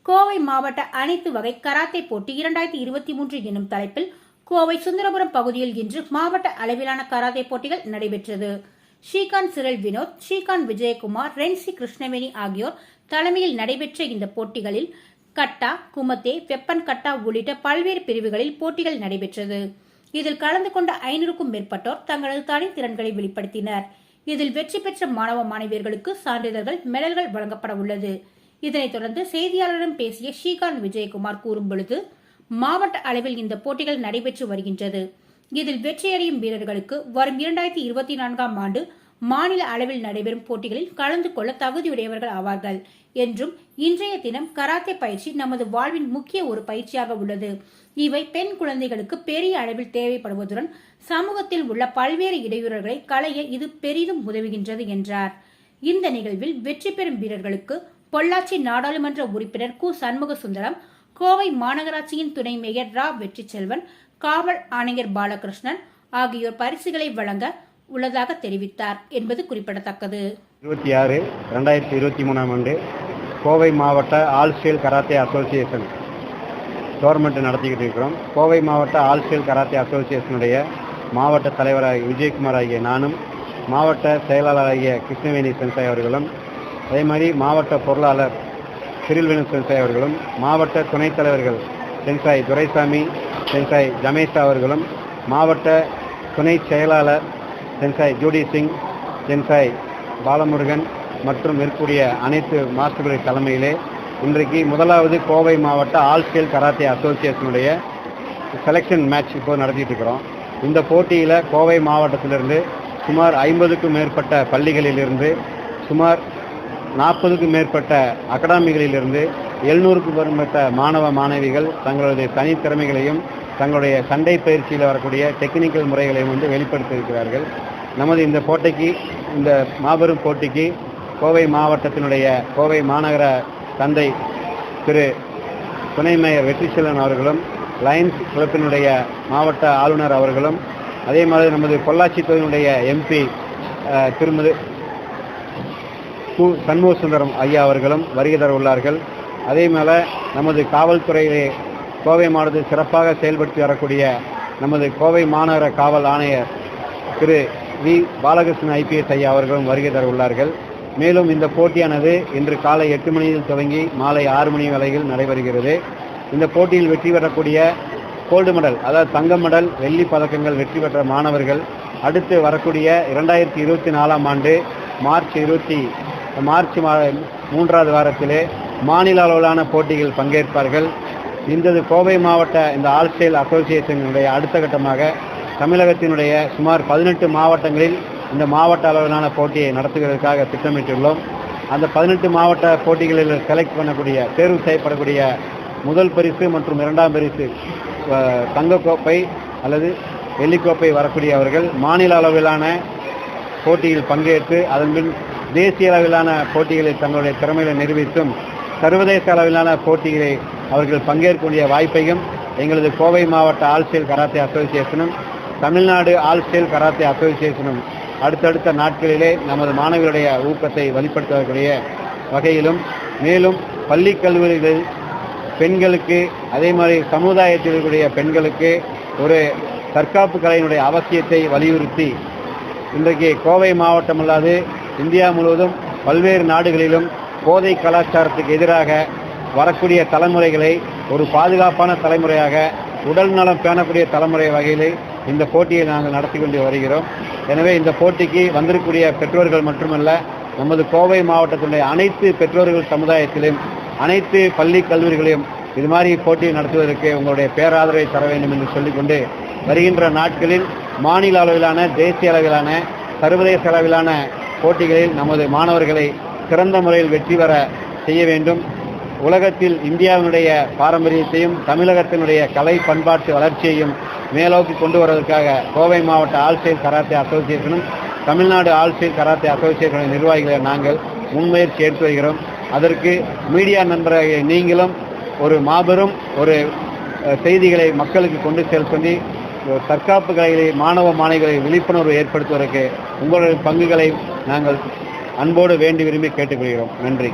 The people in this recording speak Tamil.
கோவை மாவட்ட அனைத்து வகை கராத்தே போட்டி 2023 எனும் தலைப்பில் கோவை சுந்தரபுரம் பகுதியில் இன்று மாவட்ட அளவிலான கராத்தே போட்டிகள் நடைபெற்றது. ஸ்ரீகாந்த் சிரல் வினோத், ஸ்ரீகாந்த் விஜயகுமார், ரென்சி கிருஷ்ணவேணி ஆகியோர் தலைமையில் நடைபெற்ற இந்த போட்டிகளில் கட்டா, குமத்தே, வெப்பன் கட்டா உள்ளிட்ட பல்வேறு பிரிவுகளில் போட்டிகள் நடைபெற்றது. இதில் கலந்து கொண்ட 500க்கும் மேற்பட்டோர் தங்களது தனித்திறன்களை வெளிப்படுத்தினர். இதில் வெற்றி பெற்ற மாணவ மாணவியர்களுக்கு சான்றிதழ்கள், மெடல்கள் வழங்கப்பட உள்ளது. இதனைத் தொடர்ந்து செய்தியாளரிடம் பேசிய ஸ்ரீகாந்த் விஜயகுமார் கூறும்பொழுது, மாவட்ட அளவில் இந்த போட்டிகள் நடைபெற்று வருகின்றது. இதில் வெற்றியடையும் வீரர்களுக்கு வரும் 2024ஆம் ஆண்டு மாநில அளவில் நடைபெறும் போட்டிகளில் கலந்து கொள்ள தகுதியுடையவர்கள் ஆவார்கள் என்றும், இன்றைய தினம் கராத்தே பயிற்சி நமது வாழ்வின் முக்கிய ஒரு பயிற்சியாக உள்ளது. இவை பெண் குழந்தைகளுக்கு பெரிய அளவில் தேவைப்படுவதுடன் சமூகத்தில் உள்ள பல்வேறு இடையூறுகளை களைய இது பெரிதும் உதவுகின்றது என்றார். இந்த நிகழ்வில் வெற்றி பெறும் வீரர்களுக்கு பொள்ளாச்சி நாடாளுமன்ற உறுப்பினர் கு. சண்முக சுந்தரம், கோவை மாநகராட்சியின் துணை மேயர் ரா. வெற்றி செல்வன், காவல் ஆணையர் பாலகிருஷ்ணன் ஆகியோர் பரிசுகளை வழங்க உள்ளதாக தெரிவித்தார் என்பது குறிப்பிடத்தக்கது. 26/2023 ஆண்டு கோவை மாவட்ட all style karate association tournament நடத்திக்கிட்டு இருக்கிறோம். கோவை மாவட்ட ஆல் ஸ்டைல் கராத்தே அசோசியேஷனுடைய மாவட்ட தலைவராகிய விஜயகுமார் ஆகிய நானும், மாவட்ட செயலாளராகிய கிருஷ்ணவேணி சென்சாய் அவர்களும், அதே மாதிரி மாவட்ட பொருளாளர் சிறில் வினோத் சென்சாய் அவர்களும், மாவட்ட துணைத் தலைவர்கள் சென்சாய் துரைசாமி, சென்சாய் ஜமேஷா அவர்களும், மாவட்ட துணை செயலாளர் sensei Judy Singh, sensei Balamurugan மற்றும் இருக்கக்கூடிய அனைத்து மாஸ்டர்களுடைய தலைமையிலே இன்றைக்கு முதலாவது கோவை மாவட்ட ஆல் ஸ்டைல் கராத்தே அசோசியேஷனுடைய செலெக்ஷன் மேட்ச் இப்போ நடத்திட்டு இருக்கிறோம். இந்த போட்டியில் கோவை மாவட்டத்திலிருந்து சுமார் 50க்கும் மேற்பட்ட பள்ளிகளிலிருந்து, சுமார் 40க்கும் மேற்பட்ட அகாடமிகளிலிருந்து 700க்கும் மேற்பட்ட மாணவ மாணவிகள் தங்களுடைய தனித்திறமைகளையும் தங்களுடைய சண்டை பயிற்சியில் வரக்கூடிய டெக்னிக்கல் முறைகளையும் வெளிப்படுத்தியிருக்கிறார்கள். நமது இந்த போட்டிக்கு, இந்த மாபெரும் போட்டிக்கு கோவை மாவட்டத்தினுடைய கோவை மாநகர தந்தை திரு துணை மேயர் வெற்றி செல்வன் அவர்களும், லயன்ஸ் கிளப்பினுடைய மாவட்ட ஆளுநர் அவர்களும், அதே மாதிரி நமது பொள்ளாச்சி தொகுதியினுடைய எம்பி திருமதி கு. சண்முக சுந்தரம் ஐயா அவர்களும் வருகை தர உள்ளார்கள். அதே மேல நமது காவல்துறையிலே கோவை மாவட்டத்தில் சிறப்பாக செயல்படுத்தி வரக்கூடிய நமது கோவை மாநகர காவல் ஆணையர் திரு வி. பாலகிருஷ்ணன் IPS ஐயா அவர்களும் வருகை தர உள்ளார்கள். மேலும் இந்த போட்டியானது இன்று காலை 8 மணியில் துவங்கி மாலை 6 மணி வரையில் நடைபெறுகிறது. இந்த போட்டியில் வெற்றி பெறக்கூடிய கோல்டு மெடல், அதாவது தங்க மெடல், வெள்ளி பதக்கங்கள் வெற்றி பெற்ற மாணவர்கள் அடுத்து வரக்கூடிய 2024ஆம் ஆண்டு மார்ச் 3வது வாரத்திலே மாநில அளவிலான போட்டிகள் பங்கேற்பார்கள். இந்த கோவை மாவட்ட இந்த ஆல் ஸ்டைல் அசோசியேஷனுடைய அடுத்த கட்டமாக தமிழகத்தினுடைய சுமார் 18 மாவட்டங்களில் இந்த மாவட்ட அளவிலான போட்டியை நடத்துவதற்காக திட்டமிட்டுள்ளோம். அந்த 18 மாவட்ட போட்டிகளில் செலக்ட் பண்ணக்கூடிய, தேர்வு செய்யப்படக்கூடிய முதல் பரிசு மற்றும் 2ஆம் பரிசு தங்கக்கோப்பை அல்லது வெள்ளிக்கோப்பை வரக்கூடியவர்கள் மாநில அளவிலான போட்டியில் பங்கேற்று அதன்பின் தேசிய அளவிலான போட்டிகளில் தங்களுடைய திறமைகளை நிரூபித்தும் சர்வதேச அளவிலான போட்டிகளை அவர்கள் பங்கேற்கக்கூடிய வாய்ப்பையும் எங்களது கோவை மாவட்ட ஆல் ஸ்டைல் கராத்தே அசோசியேஷனும் தமிழ்நாடு ஆல் ஸ்டைல் கராத்தே அசோசியேஷனும் அடுத்தடுத்த நாட்களிலே நமது மாணவர்களுடைய ஊக்கத்தை வெளிப்படுத்தக்கூடிய வகையிலும், மேலும் பள்ளி கல்லூரிகளில் பெண்களுக்கு, அதே மாதிரி சமுதாயத்தில் இருக்கக்கூடிய பெண்களுக்கு ஒரு தற்காப்பு கலையினுடைய அவசியத்தை வலியுறுத்தி இன்றைக்கு கோவை மாவட்டம் அல்லாது இந்தியா முழுவதும் பல்வேறு நாடுகளிலும் போதை கலாச்சாரத்துக்கு எதிராக வரக்கூடிய தலைமுறைகளை ஒரு பாதுகாப்பான தலைமுறையாக, உடல் நலம் பேணக்கூடிய தலைமுறை வகையில் இந்த போட்டியை நாங்கள் நடத்தி கொண்டு வருகிறோம். எனவே இந்த போட்டிக்கு வந்திருக்கக்கூடிய பெற்றோர்கள் மட்டுமல்ல, நமது கோவை மாவட்டத்தினுடைய அனைத்து பெற்றோர்கள் சமுதாயத்திலும், அனைத்து பள்ளி கல்லூரிகளையும் இது மாதிரி போட்டியை நடத்துவதற்கு உங்களுடைய பேராதரவை தர வேண்டும் என்று சொல்லிக்கொண்டு, வருகின்ற நாட்களில் மாநில அளவிலான, தேசிய அளவிலான, சர்வதேச அளவிலான போட்டிகளில் நமது மாணவர்களை சிறந்த முறையில் வெற்றி பெற செய்ய வேண்டும். உலகத்தில் இந்தியாவினுடைய பாரம்பரியத்தையும் தமிழகத்தினுடைய கலை பண்பாட்டு வளர்ச்சியையும் மேலோக்கி கொண்டு வருவதற்காக கோவை மாவட்ட ஆல் ஸ்டைல் கராத்தே அசோசியேஷனும் தமிழ்நாடு ஆல் ஸ்டைல் கராத்தே அசோசியேஷனுடைய நிர்வாகிகளை நாங்கள் முன்முயற்சி எடுத்து வருகிறோம். அதற்கு மீடியா நண்பராகிய நீங்களும் ஒரு மாபெரும் ஒரு செய்திகளை மக்களுக்கு கொண்டு செலுத்தி தற்காப்பு கலைகளை, மாணவ மாணவிகளை விழிப்புணர்வு ஏற்படுத்துவதற்கு உங்களுடைய பங்குகளை நாங்கள் அன்போடு வேண்டி விரும்பி கேட்டுக்கொள்கிறோம். நன்றி.